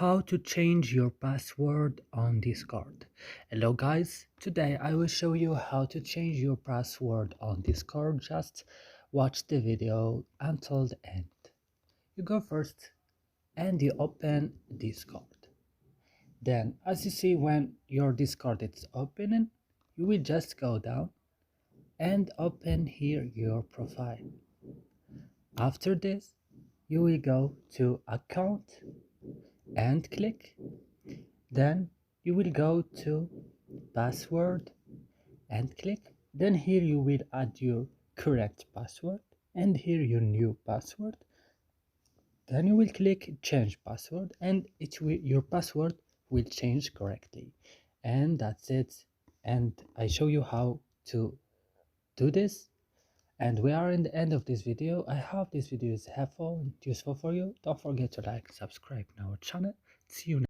how to change your password on Discord. Hello guys, today I will show you how to change your password on Discord. Just watch the video until the end. You go first and you open Discord. Then as you see, when your Discord is opening, you will just go down and open here your profile. After this, you will go to account and click. Then you will go to password and click. Then here you will add your correct password and here your new password. Then you will click change password and your password will change correctly. And that's it. And I show you how to do this. And we are in the end of this video. I hope this video is helpful and useful for you. Don't forget to like, subscribe to our channel. See you next.